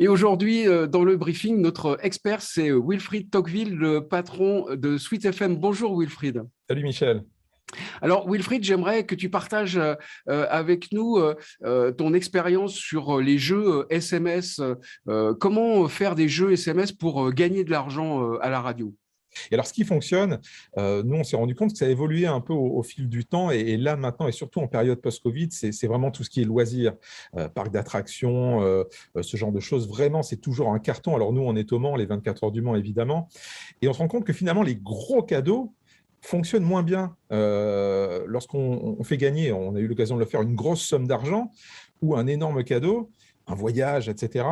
Et aujourd'hui, dans le briefing, notre expert, c'est Wilfried Tocqueville, le patron de Sweet FM. Bonjour Wilfried. Salut Michel. Alors Wilfried, j'aimerais que tu partages avec nous ton expérience sur les jeux SMS. Comment faire des jeux SMS pour gagner de l'argent à la radio? Et alors, ce qui fonctionne, nous, on s'est rendu compte que ça a évolué un peu au fil du temps. Et là, maintenant, et surtout en période post-Covid, c'est vraiment tout ce qui est loisirs, parcs d'attractions, ce genre de choses. Vraiment, c'est toujours un carton. Alors, nous, on est au Mans, les 24 heures du Mans, évidemment. Et on se rend compte que finalement, les gros cadeaux fonctionnent moins bien. Lorsqu'on fait gagner, on a eu l'occasion de le faire, une grosse somme d'argent ou un énorme cadeau, un voyage, etc.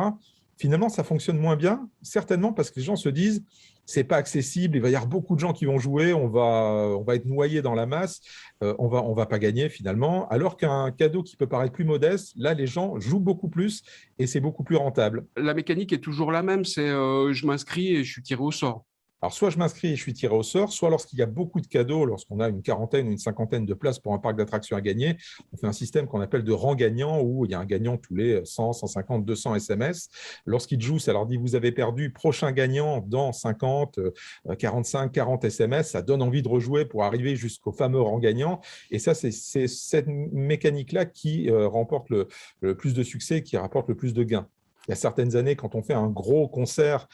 Finalement, ça fonctionne moins bien, certainement parce que les gens se disent c'est pas accessible, il va y avoir beaucoup de gens qui vont jouer, on va être noyé dans la masse, on va pas gagner finalement. Alors qu'un cadeau qui peut paraître plus modeste, là, les gens jouent beaucoup plus et c'est beaucoup plus rentable. La mécanique est toujours la même, c'est je m'inscris et je suis tiré au sort. Alors, soit je m'inscris et je suis tiré au sort, soit lorsqu'il y a beaucoup de cadeaux, lorsqu'on a une quarantaine ou une cinquantaine de places pour un parc d'attractions à gagner, on fait un système qu'on appelle de rang gagnant, où il y a un gagnant tous les 100, 150, 200 SMS. Lorsqu'il joue, ça leur dit vous avez perdu, prochain gagnant dans 50, 45, 40 SMS. Ça donne envie de rejouer pour arriver jusqu'au fameux rang gagnant. Et ça, c'est cette mécanique-là qui remporte le plus de succès, qui rapporte le plus de gains. Il y a certaines années, quand on fait un gros concert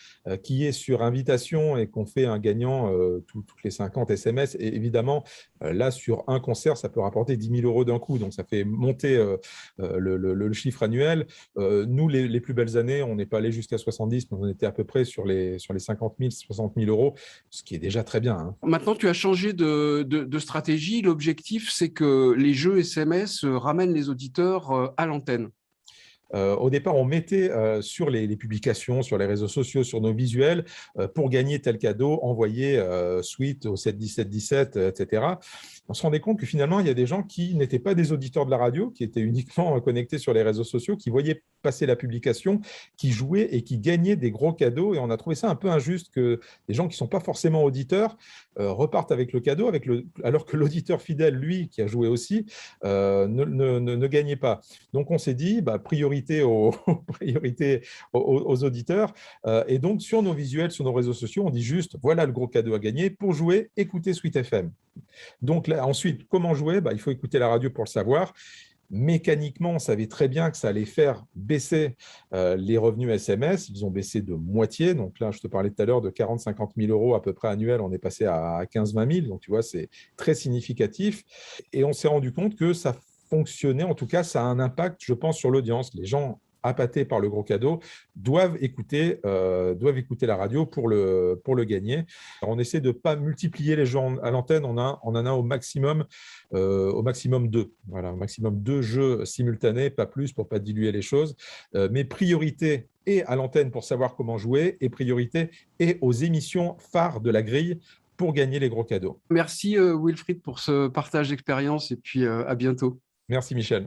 qui est sur invitation et qu'on fait un gagnant toutes les 50 SMS, et évidemment, là, sur un concert, ça peut rapporter 10 000 euros d'un coup. Donc, ça fait monter le chiffre annuel. Nous, les plus belles années, on n'est pas allé jusqu'à 70, mais on était à peu près sur les 50 000, 60 000 euros, ce qui est déjà très bien, hein. Maintenant, tu as changé de stratégie. L'objectif, c'est que les jeux SMS ramènent les auditeurs à l'antenne. Au départ, on mettait sur les publications, sur les réseaux sociaux, sur nos visuels, pour gagner tel cadeau, envoyer suite au 7 17 17, etc. On se rendait compte que finalement, il y a des gens qui n'étaient pas des auditeurs de la radio, qui étaient uniquement connectés sur les réseaux sociaux, qui voyaient passer la publication, qui jouaient et qui gagnaient des gros cadeaux. Et on a trouvé ça un peu injuste que des gens qui ne sont pas forcément auditeurs repartent avec le cadeau, alors que l'auditeur fidèle, lui, qui a joué aussi, ne gagnait pas. Donc, on s'est dit, priorité priorité aux auditeurs. Et donc, sur nos visuels, sur nos réseaux sociaux, on dit juste, voilà le gros cadeau à gagner. Pour jouer, écoutez Sweet FM. Donc là, ensuite, comment jouer? Il faut écouter la radio pour le savoir. Mécaniquement, on savait très bien que ça allait faire baisser les revenus SMS. Ils ont baissé de moitié. Donc là, je te parlais tout à l'heure de 40-50 000 euros à peu près annuels. On est passé à 15-20 000. Donc, tu vois, c'est très significatif. Et on s'est rendu compte que ça fonctionnait. En tout cas, ça a un impact, je pense, sur l'audience. Les gens appâtés par le gros cadeau doivent écouter la radio pour le gagner. Alors, on essaie de ne pas multiplier les gens à l'antenne, on en a au maximum deux. Voilà, au maximum deux jeux simultanés, pas plus pour ne pas diluer les choses. Mais priorité et à l'antenne pour savoir comment jouer, et priorité et aux émissions phares de la grille pour gagner les gros cadeaux. Merci Wilfried pour ce partage d'expérience et puis à bientôt. Merci Michel.